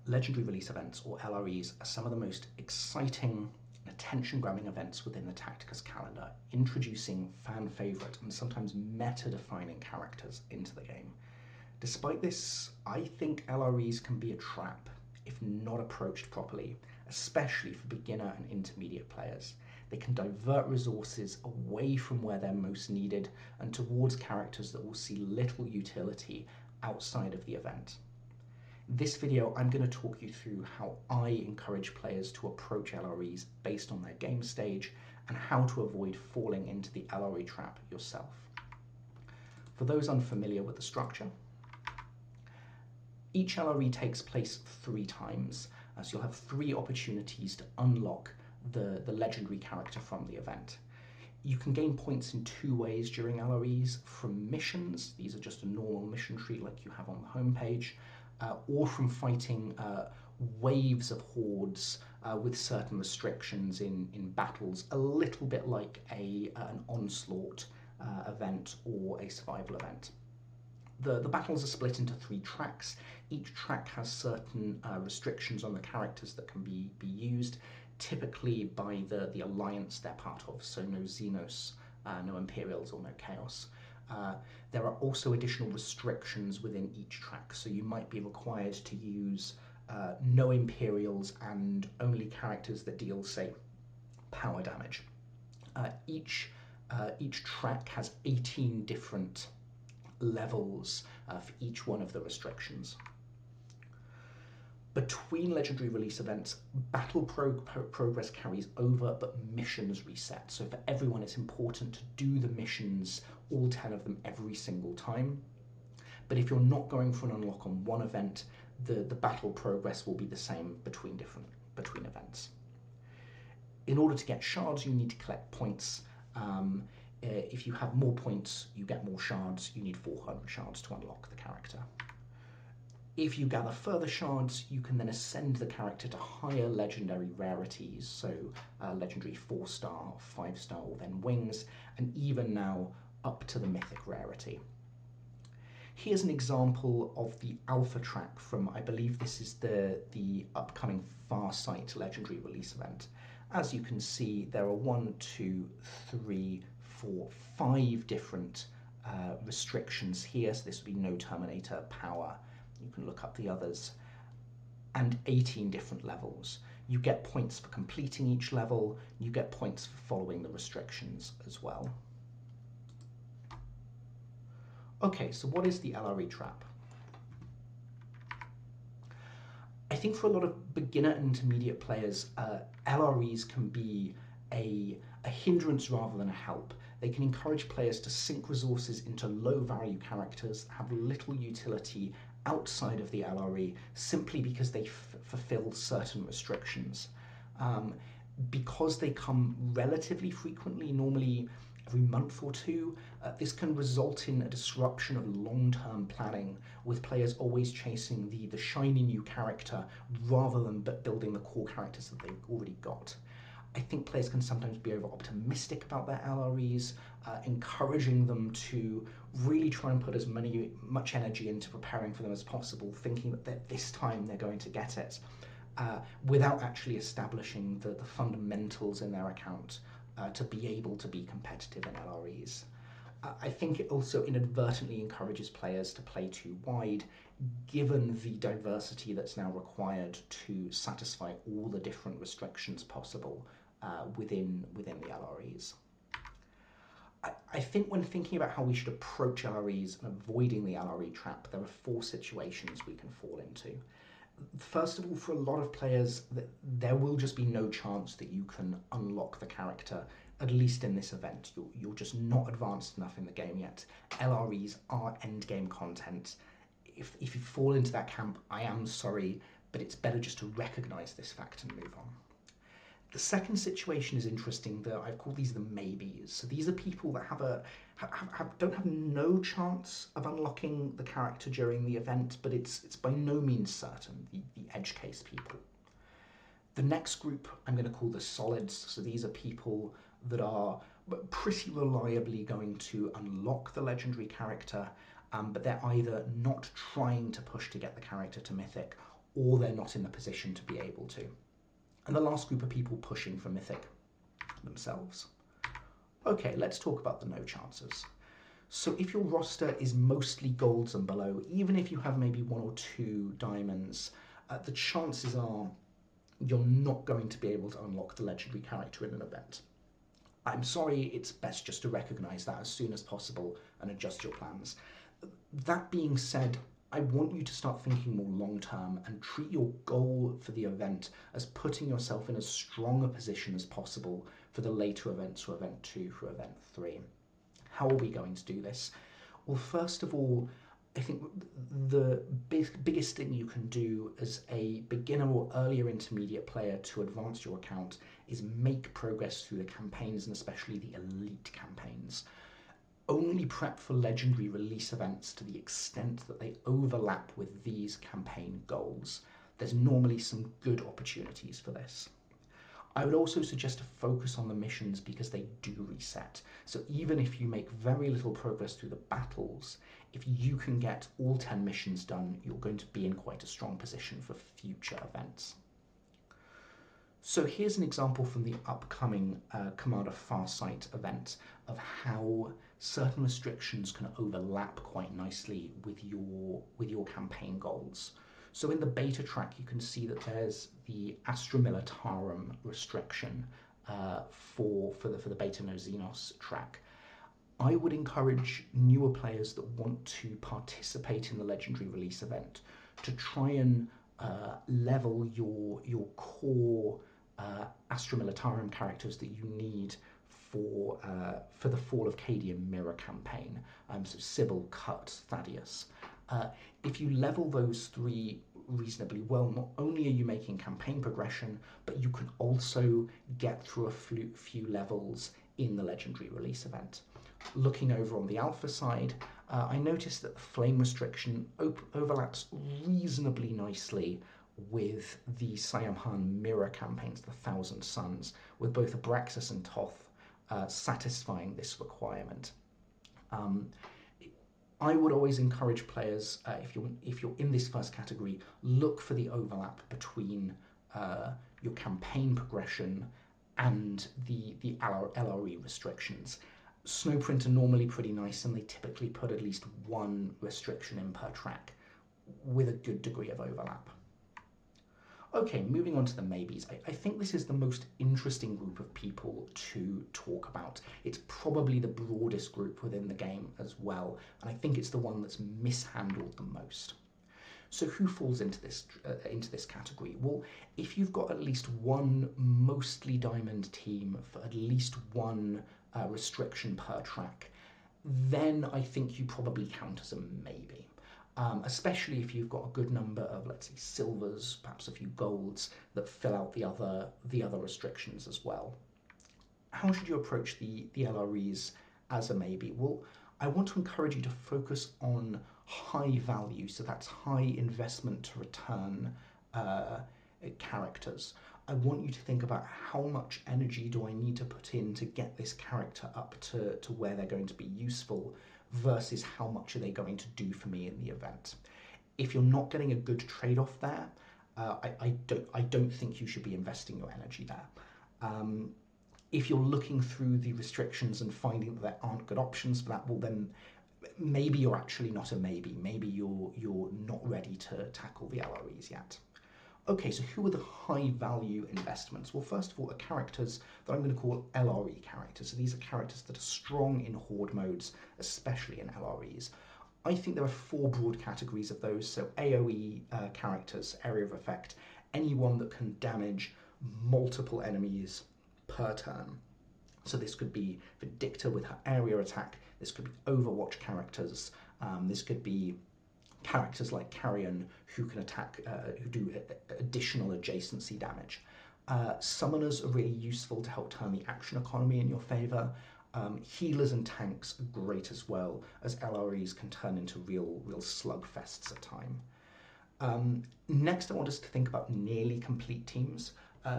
Legendary Release Events, or LREs, are some of the most exciting and attention-grabbing events within the Tacticus calendar, introducing fan-favourite and sometimes meta-defining characters into the game. Despite this, I think LREs can be a trap if not approached properly, especially for beginner and intermediate players. They can divert resources away from where they're most needed and towards characters that will see little utility outside of the event. In this video, I'm going to talk you through how I encourage players to approach LREs based on their game stage and how to avoid falling into the LRE trap yourself. For those unfamiliar with the structure, each LRE takes place 3 times, so you'll have 3 opportunities to unlock the legendary character from the event. You can gain points in 2 ways during LREs: from missions, these are just a normal mission tree like you have on the homepage, or from fighting waves of hordes with certain restrictions in battles, a little bit like an onslaught event or a survival event. The battles are split into 3 tracks. Each track has certain restrictions on the characters that can be used, typically by the alliance they're part of, so no Xenos, no Imperials or no Chaos. There are also additional restrictions within each track, so you might be required to use no Imperials and only characters that deal, say, power damage. Each track has 18 different levels for each one of the restrictions. Between legendary release events, battle progress carries over, but missions reset. So for everyone, it's important to do the missions, all 10 of them, every single time. But if you're not going for an unlock on one event, the battle progress will be the same between events. In order to get shards, you need to collect points. If you have more points, you get more shards. You need 400 shards to unlock the character. If you gather further shards, you can then ascend the character to higher legendary rarities, so legendary 4-star, 5-star, or then wings, and even now up to the Mythic rarity. Here's an example of the alpha track from, I believe this is the upcoming Farsight legendary release event. As you can see, there are 1, 2, 3, 4, 5 different restrictions here. So this would be no Terminator, power. You can look up the others, and 18 different levels. You get points for completing each level. You get points for following the restrictions as well. Okay, so what is the LRE trap? I think for a lot of beginner and intermediate players, LREs can be a hindrance rather than a help. They can encourage players to sink resources into low-value characters, have little utility outside of the LRE simply because they fulfill certain restrictions. Because they come relatively frequently, normally every month or 2, this can result in a disruption of long-term planning, with players always chasing the shiny new character rather than building the core characters that they've already got. I think players can sometimes be over-optimistic about their LREs, encouraging them to really try and put as much energy into preparing for them as possible, thinking that this time they're going to get it, without actually establishing the fundamentals in their account to be able to be competitive in LREs. I think it also inadvertently encourages players to play too wide, given the diversity that's now required to satisfy all the different restrictions possible within the LREs. I think when thinking about how we should approach LREs and avoiding the LRE trap, there are 4 situations we can fall into. First of all, for a lot of players, there will just be no chance that you can unlock the character, at least in this event. You're just not advanced enough in the game yet. LREs are endgame content. If you fall into that camp, I am sorry, but it's better just to recognize this fact and move on. The second situation is interesting, though. I've called these the maybes. So these are people that don't have no chance of unlocking the character during the event, but it's by no means certain, the edge case people. The next group I'm going to call the solids. So these are people that are pretty reliably going to unlock the legendary character, but they're either not trying to push to get the character to Mythic, or they're not in the position to be able to. And the last group are people pushing for Mythic themselves. Okay, let's talk about the no chances. So if your roster is mostly golds and below, even if you have maybe 1 or 2 diamonds, the chances are you're not going to be able to unlock the legendary character in an event. I'm sorry, it's best just to recognise that as soon as possible and adjust your plans. That being said, I want you to start thinking more long term and treat your goal for the event as putting yourself in as strong a position as possible for the later events, for event 2, for event 3. How are we going to do this? Well, first of all, I think the biggest thing you can do as a beginner or earlier intermediate player to advance your account is make progress through the campaigns, and especially the elite campaigns. Only prep for legendary release events to the extent that they overlap with these campaign goals. There's normally some good opportunities for this. I would also suggest to focus on the missions because they do reset. So even if you make very little progress through the battles, if you can get all 10 missions done, you're going to be in quite a strong position for future events. So here's an example from the upcoming Commander Farsight event of how certain restrictions can overlap quite nicely with your campaign goals. So in the beta track, you can see that there's the Astra Militarum restriction for the Beta No Xenos track. I would encourage newer players that want to participate in the legendary release event to try and level your core Astra Militarum characters that you need for the Fall of Cadian Mirror campaign. So Sybil, Cut, Thaddeus. If you level those 3 reasonably well, not only are you making campaign progression, but you can also get through a few levels in the legendary release event. Looking over on the alpha side, I noticed that the flame restriction overlaps reasonably nicely with the Siamhan mirror campaigns, the Thousand Suns, with both Abraxas and Toth satisfying this requirement. I would always encourage players, if you're in this first category, look for the overlap between your campaign progression and the LRE restrictions. Snowprint are normally pretty nice, and they typically put at least 1 restriction in per track with a good degree of overlap. Okay, moving on to the maybes. I think this is the most interesting group of people to talk about. It's probably the broadest group within the game as well, and I think it's the one that's mishandled the most. So who falls into this category? Well, if you've got at least 1 mostly diamond team for at least 1 restriction per track, then I think you probably count as a maybe. Especially if you've got a good number of, let's say, silvers, perhaps a few golds that fill out the other restrictions as well. How should you approach the LREs as a maybe? Well, I want to encourage you to focus on high value, so that's high investment to return characters. I want you to think about how much energy do I need to put in to get this character up to where they're going to be useful, versus how much are they going to do for me in the event. If you're not getting a good trade-off there, I don't think you should be investing your energy there. If you're looking through the restrictions and finding that there aren't good options for that, well then maybe you're actually not a maybe. Maybe you're not ready to tackle the LREs yet. Okay, so who are the high value investments? Well, first of all, are characters that I'm going to call LRE characters. So these are characters that are strong in horde modes, especially in LREs. I think there are 4 broad categories of those. So AoE characters, area of effect, anyone that can damage multiple enemies per turn. So this could be Vindicta with her area attack. This could be Overwatch characters. This could be characters like Carrion who can attack, who do additional adjacency damage. Summoners are really useful to help turn the action economy in your favour. Healers and tanks are great as well, as LREs can turn into real slugfests at time. Next, I want us to think about nearly complete teams.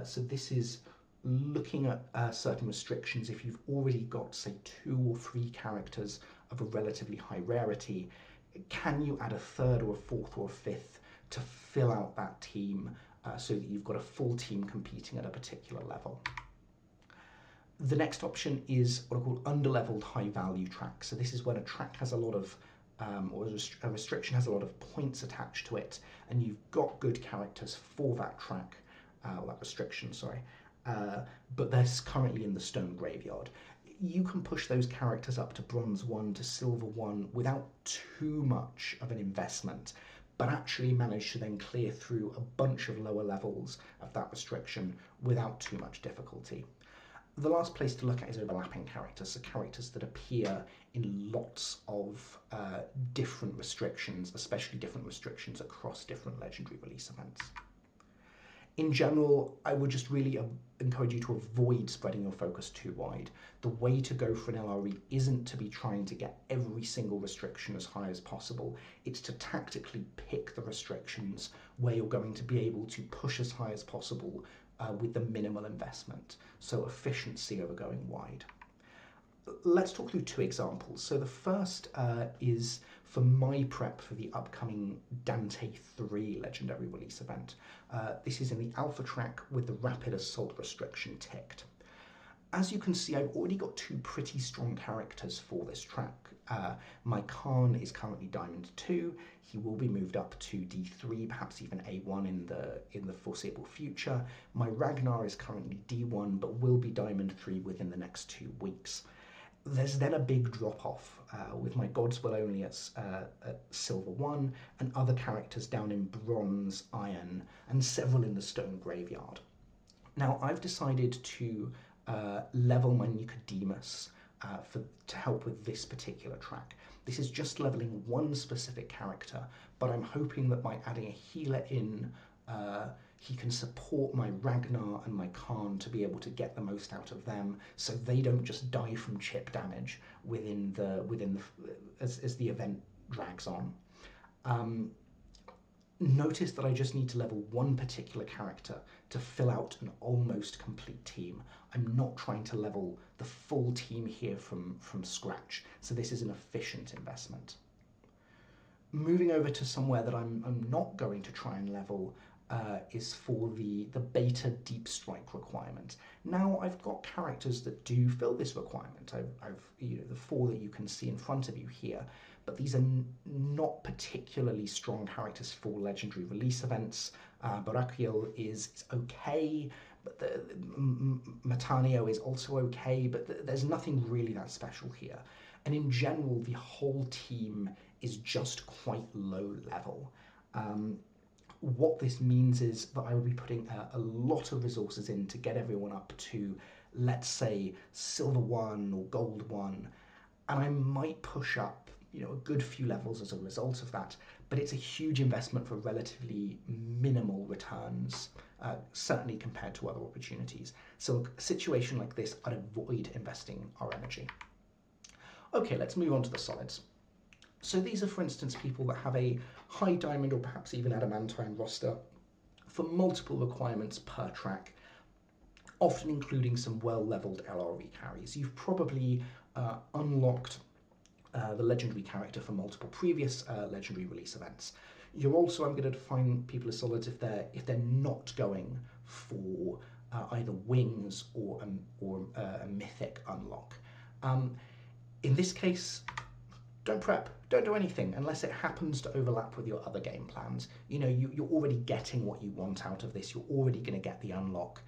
So this is looking at certain restrictions. If you've already got, say, 2 or 3 characters of a relatively high rarity, can you add a 3rd or a 4th or a 5th to fill out that team so that you've got a full team competing at a particular level. The next option is what are called underleveled high-value tracks. So this is when a track has a lot of, or a restriction has a lot of points attached to it, and you've got good characters for that track, or that restriction, sorry, but they're currently in the stone graveyard. You can push those characters up to bronze 1 to silver 1 without too much of an investment, but actually manage to then clear through a bunch of lower levels of that restriction without too much difficulty. The last place to look at is overlapping characters, so characters that appear in lots of different restrictions, especially different restrictions across different legendary release events. In general, I would just really encourage you to avoid spreading your focus too wide. The way to go for an LRE isn't to be trying to get every single restriction as high as possible. It's to tactically pick the restrictions where you're going to be able to push as high as possible with the minimal investment. So efficiency over going wide. Let's talk through 2 examples. So the first is for my prep for the upcoming Dante 3 legendary release event. This is in the alpha track with the rapid assault restriction ticked. As you can see, I've already got 2 pretty strong characters for this track. My Khan is currently Diamond 2. He will be moved up to D3, perhaps even A1 in the foreseeable future. My Ragnar is currently D1, but will be Diamond 3 within the next 2 weeks. There's then a big drop-off with my Gods Will only at Silver 1 and other characters down in Bronze, Iron, and several in the Stone Graveyard. Now, I've decided to level my Nicodemus to help with this particular track. This is just leveling one specific character, but I'm hoping that by adding a healer in, he can support my Ragnar and my Khan to be able to get the most out of them, so they don't just die from chip damage as the event drags on. Notice that I just need to level one particular character to fill out an almost complete team. I'm not trying to level the full team here from scratch, so this is an efficient investment. Moving over to somewhere that I'm not going to try and level is for the beta deep strike requirement. Now I've got characters that do fill this requirement. I've the 4 that you can see in front of you here, but these are not particularly strong characters for legendary release events. Barakiel is okay, but Matanio is also okay, but there's nothing really that special here. And in general, the whole team is just quite low level. What this means is that I will be putting a lot of resources in to get everyone up to, let's say, Silver 1 or Gold 1, and I might push up a good few levels as a result of that, but it's a huge investment for relatively minimal returns, certainly compared to other opportunities. So a situation like this, I'd avoid investing our energy. Okay, let's move on to the solids. So these are, for instance, people that have a high diamond or perhaps even adamantine roster for multiple requirements per track, often including some well-leveled LRE carries. You've probably unlocked the legendary character for multiple previous legendary release events. You're also, I'm going to define people as solids if they're not going for either wings or a mythic unlock. In this case, don't prep, don't do anything unless it happens to overlap with your other game plans. You're already getting what you want out of this. You're already going to get the unlock.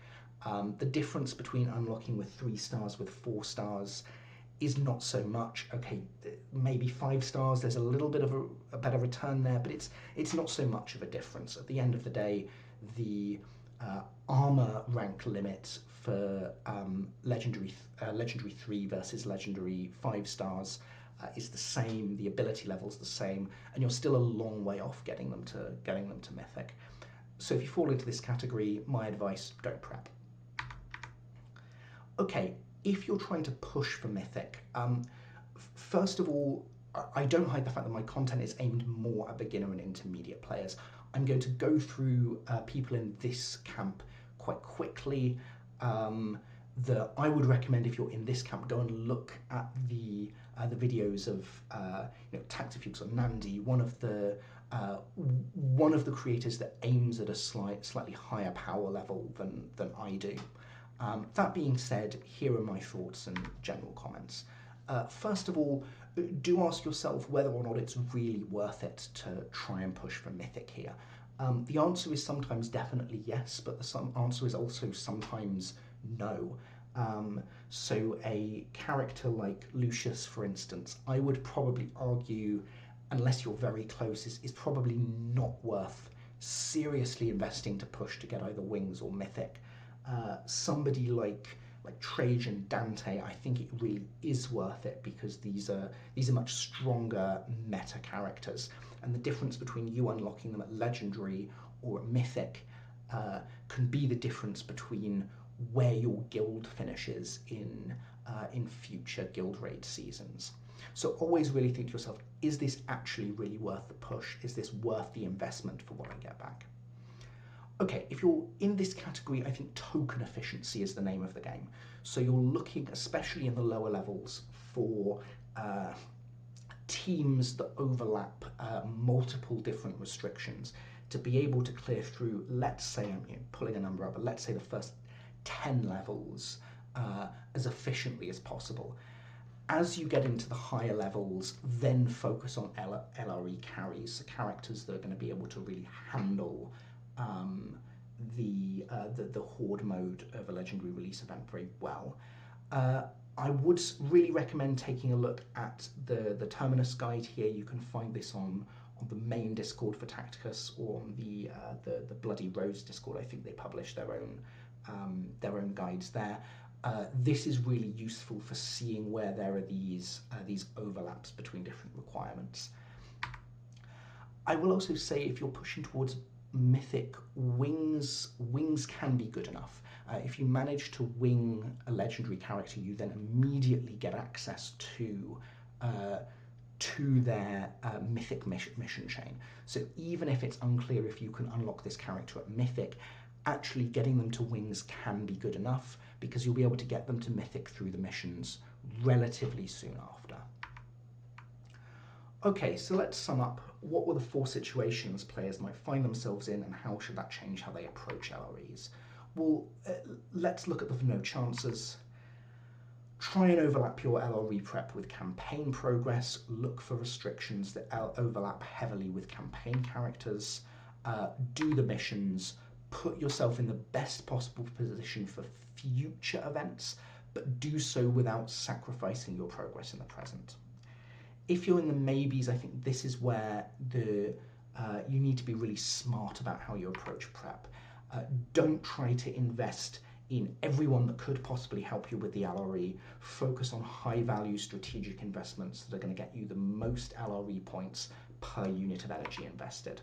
The difference between unlocking with 3 stars with 4 stars is not so much. Okay, maybe 5 stars, there's a little bit of a better return there, but it's not so much of a difference. At the end of the day, the armor rank limit for legendary 3 versus legendary 5 stars is the same, the ability level's the same, and you're still a long way off getting them to mythic. So if you fall into this category, my advice, don't prep. Okay, if you're trying to push for mythic, first of all, I don't hide the fact that my content is aimed more at beginner and intermediate players. I'm going to go through people in this camp quite quickly. I would recommend, if you're in this camp, go and look at the videos of Tacticus or Nandi, one of the one of the creators that aims at a slightly higher power level than I do. That being said, here are my thoughts and general comments. First of all, do ask yourself whether or not it's really worth it to try and push for Mythic here. The answer is sometimes definitely yes, but the answer is also sometimes no. So a character like Lucius, for instance, I would probably argue, unless you're very close, is probably not worth seriously investing to push to get either wings or Mythic. Somebody like Trajan, Dante, I think it really is worth it because these are much stronger meta characters, and the difference between you unlocking them at Legendary or at Mythic can be the difference between where your guild finishes in future guild raid seasons. So always really think to yourself, is this actually really worth the push? Is this worth the investment for what I get back? Okay, if you're in this category, I think token efficiency is the name of the game. So you're looking, especially in the lower levels, for teams that overlap multiple different restrictions to be able to clear through, let's say, I'm pulling a number up, but let's say the first 10 levels as efficiently as possible. As you get into the higher levels, then focus on LRE carries, so characters that are going to be able to really handle the Horde mode of a Legendary release event very well. I would really recommend taking a look at the Terminus guide here. You can find this on the main Discord for Tacticus or on the Bloody Rose Discord. I think they publish their own guides there. This is really useful for seeing where there are these overlaps between different requirements. I will also say if you're pushing towards Mythic, wings can be good enough. If you manage to wing a Legendary character, you then immediately get access to their Mythic mission chain. So even if it's unclear if you can unlock this character at Mythic, actually getting them to wings can be good enough because you'll be able to get them to Mythic through the missions relatively soon after. Okay, so let's sum up. What were the 4 situations players might find themselves in, and how should that change how they approach LREs? Well, let's look at the no chances. Try and overlap your LRE prep with campaign progress. Look for restrictions that overlap heavily with campaign characters. Do the missions. Put yourself in the best possible position for future events, but do so without sacrificing your progress in the present. If you're in the maybes, I think this is where you need to be really smart about how you approach prep. Don't try to invest in everyone that could possibly help you with the LRE. Focus on high-value strategic investments that are going to get you the most LRE points per unit of energy invested.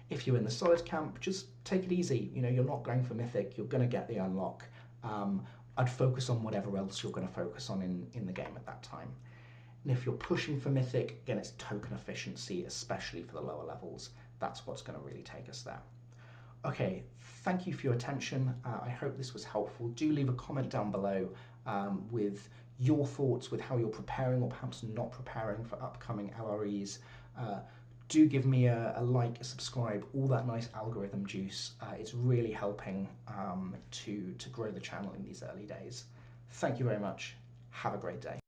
If you're in the solid camp, just take it easy. You're not going for Mythic, you're going to get the unlock. I'd focus on whatever else you're going to focus on in the game at that time. And if you're pushing for Mythic, again, it's token efficiency, especially for the lower levels. That's what's going to really take us there. Okay, thank you for your attention. I hope this was helpful. Do leave a comment down below with your thoughts with how you're preparing or perhaps not preparing for upcoming LREs. Do give me a like, a subscribe, all that nice algorithm juice. It's really helping to grow the channel in these early days. Thank you very much. Have a great day.